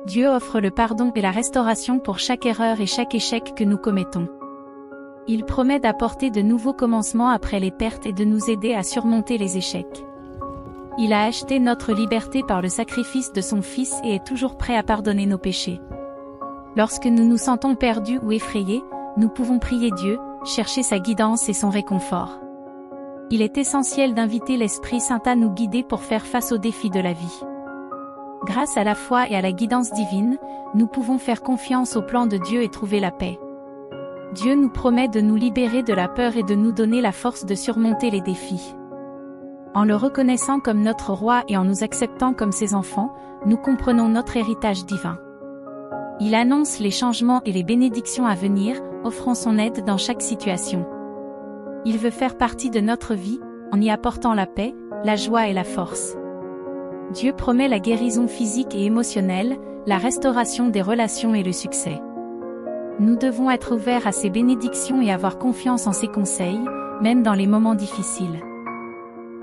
Dieu offre le pardon et la restauration pour chaque erreur et chaque échec que nous commettons. Il promet d'apporter de nouveaux commencements après les pertes et de nous aider à surmonter les échecs. Il a acheté notre liberté par le sacrifice de son Fils et est toujours prêt à pardonner nos péchés. Lorsque nous nous sentons perdus ou effrayés, nous pouvons prier Dieu, chercher sa guidance et son réconfort. Il est essentiel d'inviter l'Esprit Saint à nous guider pour faire face aux défis de la vie. Grâce à la foi et à la guidance divine, nous pouvons faire confiance au plan de Dieu et trouver la paix. Dieu nous promet de nous libérer de la peur et de nous donner la force de surmonter les défis. En le reconnaissant comme notre roi et en nous acceptant comme ses enfants, nous comprenons notre héritage divin. Il annonce les changements et les bénédictions à venir, offrant son aide dans chaque situation. Il veut faire partie de notre vie, en y apportant la paix, la joie et la force. Dieu promet la guérison physique et émotionnelle, la restauration des relations et le succès. Nous devons être ouverts à ses bénédictions et avoir confiance en ses conseils, même dans les moments difficiles.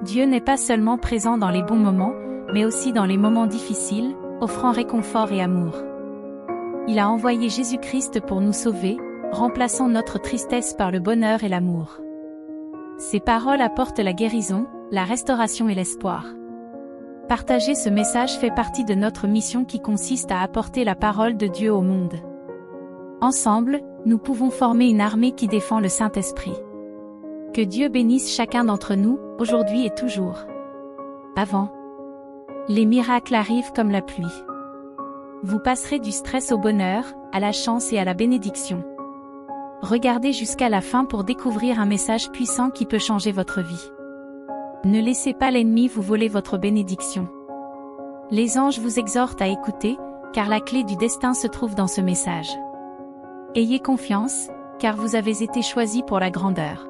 Dieu n'est pas seulement présent dans les bons moments, mais aussi dans les moments difficiles, offrant réconfort et amour. Il a envoyé Jésus-Christ pour nous sauver, remplaçant notre tristesse par le bonheur et l'amour. Ces paroles apportent la guérison, la restauration et l'espoir. Partager ce message fait partie de notre mission qui consiste à apporter la parole de Dieu au monde. Ensemble, nous pouvons former une armée qui défend le Saint-Esprit. Que Dieu bénisse chacun d'entre nous, aujourd'hui et toujours. Avant. Les miracles arrivent comme la pluie. Vous passerez du stress au bonheur, à la chance et à la bénédiction. Regardez jusqu'à la fin pour découvrir un message puissant qui peut changer votre vie. Ne laissez pas l'ennemi vous voler votre bénédiction. Les anges vous exhortent à écouter, car la clé du destin se trouve dans ce message. Ayez confiance, car vous avez été choisis pour la grandeur.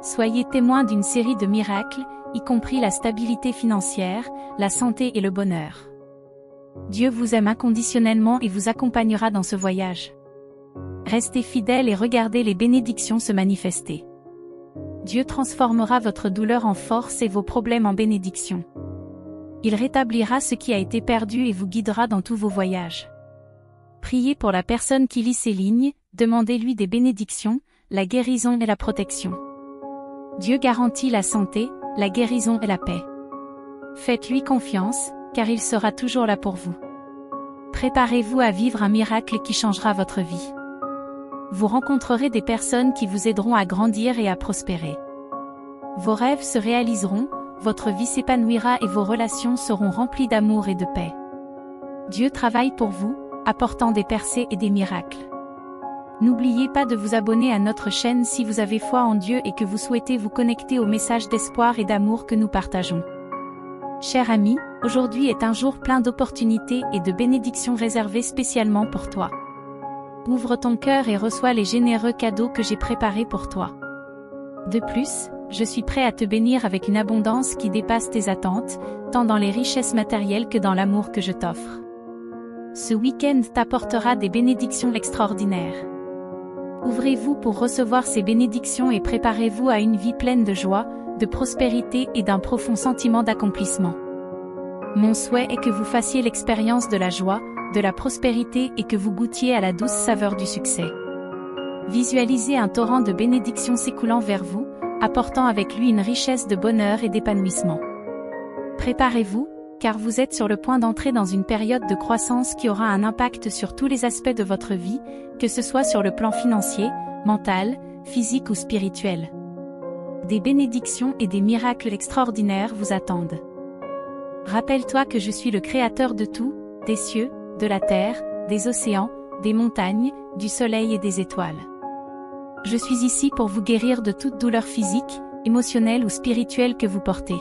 Soyez témoins d'une série de miracles, y compris la stabilité financière, la santé et le bonheur. Dieu vous aime inconditionnellement et vous accompagnera dans ce voyage. Restez fidèles et regardez les bénédictions se manifester. Dieu transformera votre douleur en force et vos problèmes en bénédiction. Il rétablira ce qui a été perdu et vous guidera dans tous vos voyages. Priez pour la personne qui lit ces lignes, demandez-lui des bénédictions, la guérison et la protection. Dieu garantit la santé, la guérison et la paix. Faites-lui confiance, car il sera toujours là pour vous. Préparez-vous à vivre un miracle qui changera votre vie. Vous rencontrerez des personnes qui vous aideront à grandir et à prospérer. Vos rêves se réaliseront, votre vie s'épanouira et vos relations seront remplies d'amour et de paix. Dieu travaille pour vous, apportant des percées et des miracles. N'oubliez pas de vous abonner à notre chaîne si vous avez foi en Dieu et que vous souhaitez vous connecter au message d'espoir et d'amour que nous partageons. Cher ami, aujourd'hui est un jour plein d'opportunités et de bénédictions réservées spécialement pour toi. Ouvre ton cœur et reçois les généreux cadeaux que j'ai préparés pour toi. De plus, je suis prêt à te bénir avec une abondance qui dépasse tes attentes, tant dans les richesses matérielles que dans l'amour que je t'offre. Ce week-end t'apportera des bénédictions extraordinaires. Ouvrez-vous pour recevoir ces bénédictions et préparez-vous à une vie pleine de joie, de prospérité et d'un profond sentiment d'accomplissement. Mon souhait est que vous fassiez l'expérience de la joie, de la prospérité et que vous goûtiez à la douce saveur du succès. Visualisez un torrent de bénédictions s'écoulant vers vous, apportant avec lui une richesse de bonheur et d'épanouissement. Préparez-vous, car vous êtes sur le point d'entrer dans une période de croissance qui aura un impact sur tous les aspects de votre vie, que ce soit sur le plan financier, mental, physique ou spirituel. Des bénédictions et des miracles extraordinaires vous attendent. Rappelle-toi que je suis le créateur de tout, des cieux, de la terre, des océans, des montagnes, du soleil et des étoiles. Je suis ici pour vous guérir de toute douleur physique, émotionnelle ou spirituelle que vous portez.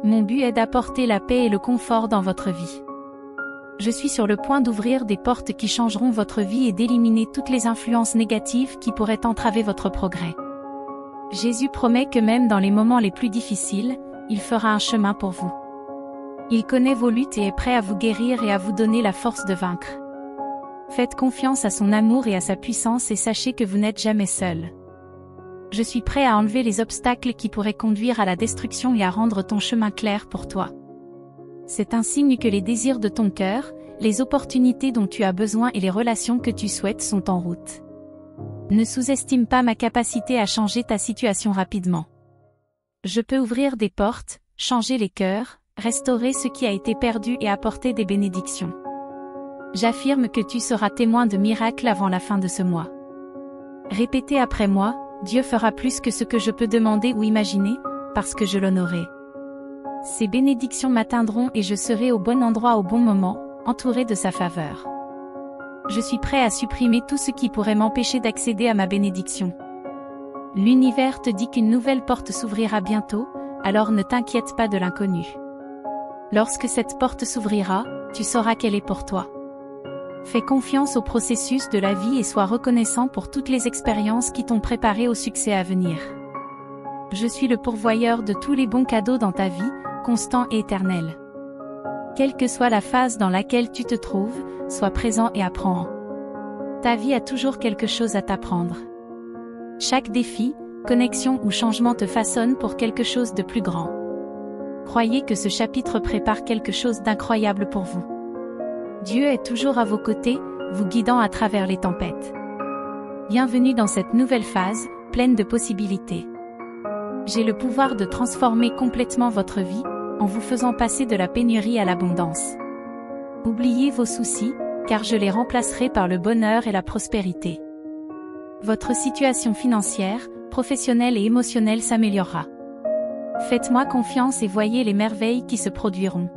Mon but est d'apporter la paix et le confort dans votre vie. Je suis sur le point d'ouvrir des portes qui changeront votre vie et d'éliminer toutes les influences négatives qui pourraient entraver votre progrès. Jésus promet que même dans les moments les plus difficiles, il fera un chemin pour vous. Il connaît vos luttes et est prêt à vous guérir et à vous donner la force de vaincre. Faites confiance à son amour et à sa puissance et sachez que vous n'êtes jamais seul. Je suis prêt à enlever les obstacles qui pourraient conduire à la destruction et à rendre ton chemin clair pour toi. C'est un signe que les désirs de ton cœur, les opportunités dont tu as besoin et les relations que tu souhaites sont en route. Ne sous-estime pas ma capacité à changer ta situation rapidement. Je peux ouvrir des portes, changer les cœurs, restaurer ce qui a été perdu et apporter des bénédictions. J'affirme que tu seras témoin de miracles avant la fin de ce mois. Répétez après moi, Dieu fera plus que ce que je peux demander ou imaginer, parce que je l'honorerai. Ces bénédictions m'atteindront et je serai au bon endroit au bon moment, entouré de sa faveur. Je suis prêt à supprimer tout ce qui pourrait m'empêcher d'accéder à ma bénédiction. L'univers te dit qu'une nouvelle porte s'ouvrira bientôt, alors ne t'inquiète pas de l'inconnu. Lorsque cette porte s'ouvrira, tu sauras qu'elle est pour toi. Fais confiance au processus de la vie et sois reconnaissant pour toutes les expériences qui t'ont préparé au succès à venir. Je suis le pourvoyeur de tous les bons cadeaux dans ta vie, constant et éternel. Quelle que soit la phase dans laquelle tu te trouves, sois présent et apprends. Ta vie a toujours quelque chose à t'apprendre. Chaque défi, connexion ou changement te façonne pour quelque chose de plus grand. Croyez que ce chapitre prépare quelque chose d'incroyable pour vous. Dieu est toujours à vos côtés, vous guidant à travers les tempêtes. Bienvenue dans cette nouvelle phase, pleine de possibilités. J'ai le pouvoir de transformer complètement votre vie, en vous faisant passer de la pénurie à l'abondance. Oubliez vos soucis, car je les remplacerai par le bonheur et la prospérité. Votre situation financière, professionnelle et émotionnelle s'améliorera. Faites-moi confiance et voyez les merveilles qui se produiront.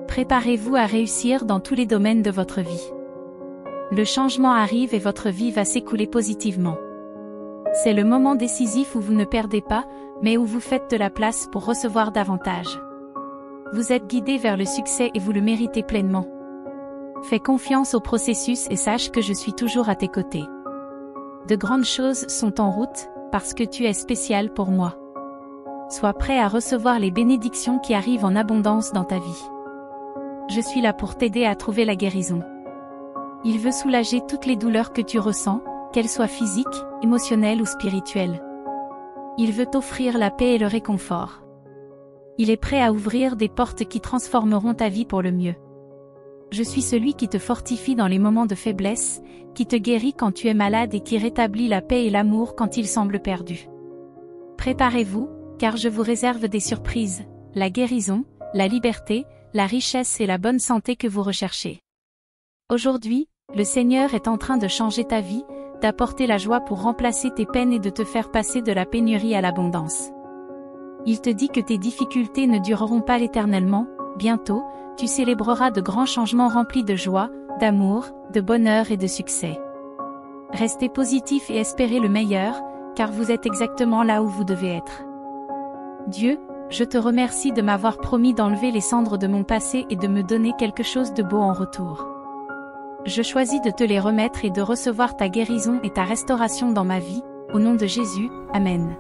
Préparez-vous à réussir dans tous les domaines de votre vie. Le changement arrive et votre vie va s'écouler positivement. C'est le moment décisif où vous ne perdez pas, mais où vous faites de la place pour recevoir davantage. Vous êtes guidé vers le succès et vous le méritez pleinement. Fais confiance au processus et sache que je suis toujours à tes côtés. De grandes choses sont en route, parce que tu es spécial pour moi. Sois prêt à recevoir les bénédictions qui arrivent en abondance dans ta vie. Je suis là pour t'aider à trouver la guérison. Il veut soulager toutes les douleurs que tu ressens, qu'elles soient physiques, émotionnelles ou spirituelles. Il veut t'offrir la paix et le réconfort. Il est prêt à ouvrir des portes qui transformeront ta vie pour le mieux. Je suis celui qui te fortifie dans les moments de faiblesse, qui te guérit quand tu es malade et qui rétablit la paix et l'amour quand il semble perdu. Préparez-vous, car je vous réserve des surprises, la guérison, la liberté, la richesse et la bonne santé que vous recherchez. Aujourd'hui, le Seigneur est en train de changer ta vie, d'apporter la joie pour remplacer tes peines et de te faire passer de la pénurie à l'abondance. Il te dit que tes difficultés ne dureront pas éternellement, bientôt, tu célébreras de grands changements remplis de joie, d'amour, de bonheur et de succès. Restez positif et espérez le meilleur, car vous êtes exactement là où vous devez être. Dieu, je te remercie de m'avoir promis d'enlever les cendres de mon passé et de me donner quelque chose de beau en retour. Je choisis de te les remettre et de recevoir ta guérison et ta restauration dans ma vie, au nom de Jésus, Amen.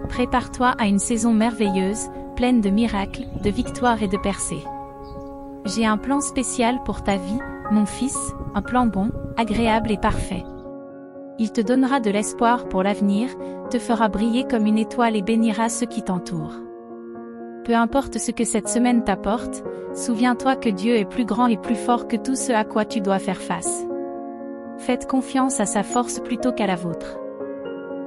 Prépare-toi à une saison merveilleuse, pleine de miracles, de victoires et de percées. J'ai un plan spécial pour ta vie, mon fils, un plan bon, agréable et parfait. Il te donnera de l'espoir pour l'avenir, te fera briller comme une étoile et bénira ceux qui t'entourent. Peu importe ce que cette semaine t'apporte, souviens-toi que Dieu est plus grand et plus fort que tout ce à quoi tu dois faire face. Faites confiance à sa force plutôt qu'à la vôtre.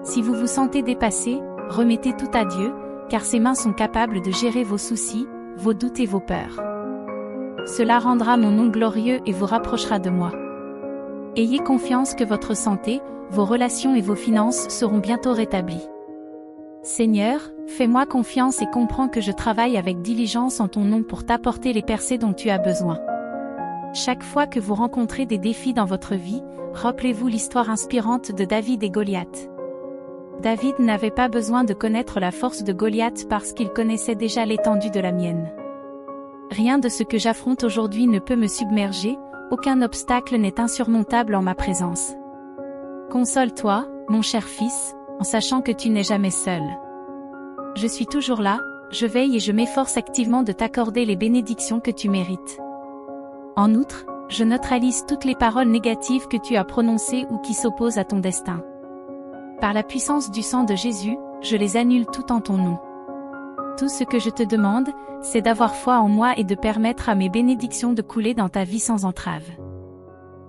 Si vous vous sentez dépassé, remettez tout à Dieu, car ses mains sont capables de gérer vos soucis, vos doutes et vos peurs. Cela rendra mon nom glorieux et vous rapprochera de moi. Ayez confiance que votre santé, vos relations et vos finances seront bientôt rétablies. Seigneur, fais-moi confiance et comprends que je travaille avec diligence en ton nom pour t'apporter les percées dont tu as besoin. Chaque fois que vous rencontrez des défis dans votre vie, rappelez-vous l'histoire inspirante de David et Goliath. David n'avait pas besoin de connaître la force de Goliath parce qu'il connaissait déjà l'étendue de la mienne. Rien de ce que j'affronte aujourd'hui ne peut me submerger, aucun obstacle n'est insurmontable en ma présence. Console-toi, mon cher fils, en sachant que tu n'es jamais seul. Je suis toujours là, je veille et je m'efforce activement de t'accorder les bénédictions que tu mérites. En outre, je neutralise toutes les paroles négatives que tu as prononcées ou qui s'opposent à ton destin. Par la puissance du sang de Jésus, je les annule toutes en ton nom. Tout ce que je te demande, c'est d'avoir foi en moi et de permettre à mes bénédictions de couler dans ta vie sans entrave.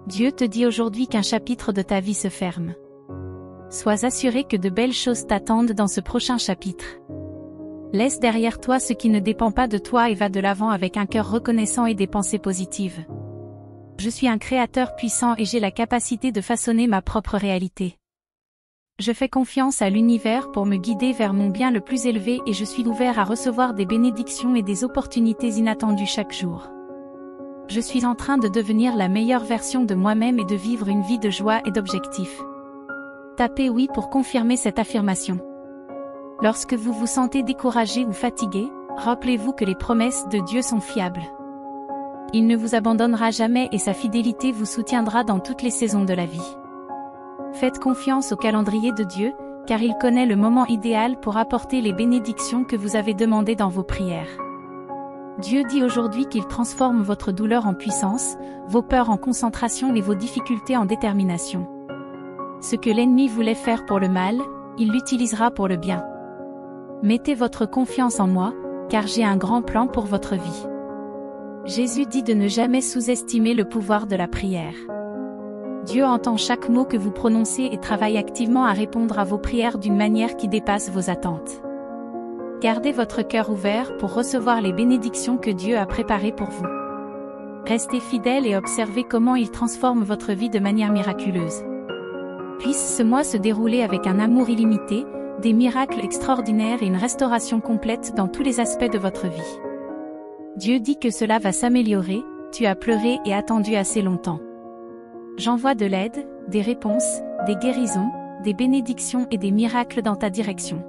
Dieu te dit aujourd'hui qu'un chapitre de ta vie se ferme. Sois assuré que de belles choses t'attendent dans ce prochain chapitre. Laisse derrière toi ce qui ne dépend pas de toi et va de l'avant avec un cœur reconnaissant et des pensées positives. Je suis un créateur puissant et j'ai la capacité de façonner ma propre réalité. Je fais confiance à l'univers pour me guider vers mon bien le plus élevé et je suis ouvert à recevoir des bénédictions et des opportunités inattendues chaque jour. Je suis en train de devenir la meilleure version de moi-même et de vivre une vie de joie et d'objectifs. Tapez oui pour confirmer cette affirmation. Lorsque vous vous sentez découragé ou fatigué, rappelez-vous que les promesses de Dieu sont fiables. Il ne vous abandonnera jamais et sa fidélité vous soutiendra dans toutes les saisons de la vie. Faites confiance au calendrier de Dieu, car il connaît le moment idéal pour apporter les bénédictions que vous avez demandées dans vos prières. Dieu dit aujourd'hui qu'il transforme votre douleur en puissance, vos peurs en concentration et vos difficultés en détermination. Ce que l'ennemi voulait faire pour le mal, il l'utilisera pour le bien. Mettez votre confiance en moi, car j'ai un grand plan pour votre vie. Jésus dit de ne jamais sous-estimer le pouvoir de la prière. Dieu entend chaque mot que vous prononcez et travaille activement à répondre à vos prières d'une manière qui dépasse vos attentes. Gardez votre cœur ouvert pour recevoir les bénédictions que Dieu a préparées pour vous. Restez fidèle et observez comment il transforme votre vie de manière miraculeuse. Puisse ce mois se dérouler avec un amour illimité, des miracles extraordinaires et une restauration complète dans tous les aspects de votre vie. Dieu dit que cela va s'améliorer, tu as pleuré et attendu assez longtemps. J'envoie de l'aide, des réponses, des guérisons, des bénédictions et des miracles dans ta direction.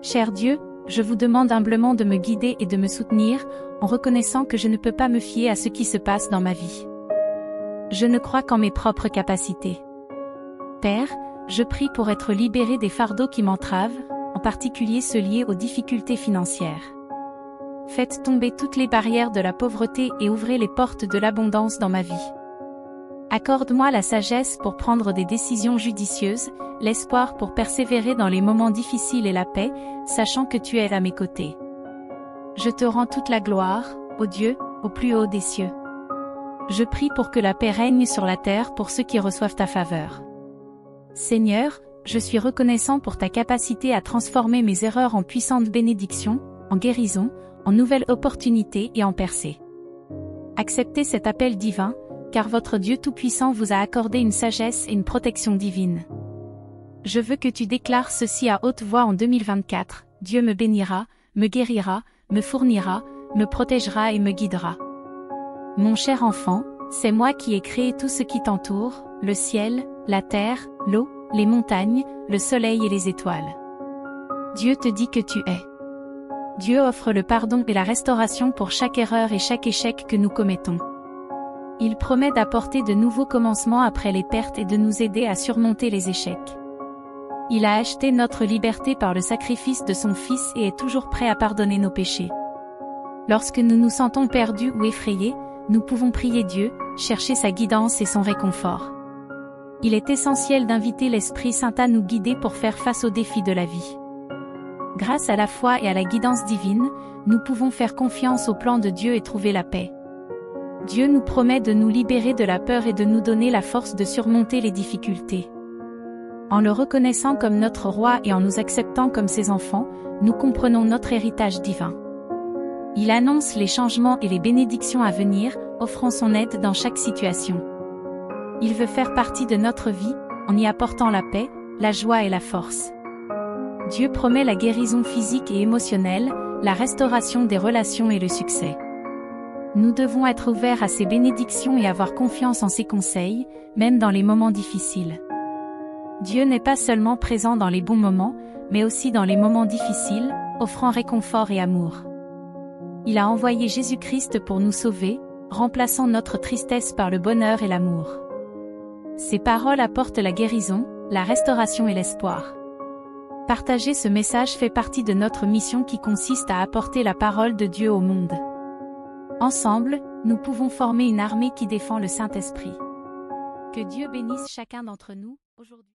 Cher Dieu, je vous demande humblement de me guider et de me soutenir, en reconnaissant que je ne peux pas me fier à ce qui se passe dans ma vie. Je ne crois qu'en mes propres capacités. Père, je prie pour être libéré des fardeaux qui m'entravent, en particulier ceux liés aux difficultés financières. Faites tomber toutes les barrières de la pauvreté et ouvrez les portes de l'abondance dans ma vie. Accorde-moi la sagesse pour prendre des décisions judicieuses, l'espoir pour persévérer dans les moments difficiles et la paix, sachant que tu es à mes côtés. Je te rends toute la gloire, ô Dieu, au plus haut des cieux. Je prie pour que la paix règne sur la terre pour ceux qui reçoivent ta faveur. Seigneur, je suis reconnaissant pour ta capacité à transformer mes erreurs en puissantes bénédictions, en guérison, en nouvelles opportunités et en percées. Acceptez cet appel divin, car votre Dieu Tout-Puissant vous a accordé une sagesse et une protection divine. Je veux que tu déclares ceci à haute voix en 2024, Dieu me bénira, me guérira, me fournira, me protégera et me guidera. Mon cher enfant, c'est moi qui ai créé tout ce qui t'entoure, le ciel, la terre, l'eau, les montagnes, le soleil et les étoiles. Dieu te dit que tu es. Dieu offre le pardon et la restauration pour chaque erreur et chaque échec que nous commettons. Il promet d'apporter de nouveaux commencements après les pertes et de nous aider à surmonter les échecs. Il a acheté notre liberté par le sacrifice de son Fils et est toujours prêt à pardonner nos péchés. Lorsque nous nous sentons perdus ou effrayés, nous pouvons prier Dieu, chercher sa guidance et son réconfort. Il est essentiel d'inviter l'Esprit Saint à nous guider pour faire face aux défis de la vie. Grâce à la foi et à la guidance divine, nous pouvons faire confiance au plan de Dieu et trouver la paix. Dieu nous promet de nous libérer de la peur et de nous donner la force de surmonter les difficultés. En le reconnaissant comme notre roi et en nous acceptant comme ses enfants, nous comprenons notre héritage divin. Il annonce les changements et les bénédictions à venir, offrant son aide dans chaque situation. Il veut faire partie de notre vie, en y apportant la paix, la joie et la force. Dieu promet la guérison physique et émotionnelle, la restauration des relations et le succès. Nous devons être ouverts à ses bénédictions et avoir confiance en ses conseils, même dans les moments difficiles. Dieu n'est pas seulement présent dans les bons moments, mais aussi dans les moments difficiles, offrant réconfort et amour. Il a envoyé Jésus-Christ pour nous sauver, remplaçant notre tristesse par le bonheur et l'amour. Ces paroles apportent la guérison, la restauration et l'espoir. Partager ce message fait partie de notre mission qui consiste à apporter la parole de Dieu au monde. Ensemble, nous pouvons former une armée qui défend le Saint-Esprit. Que Dieu bénisse chacun d'entre nous, aujourd'hui.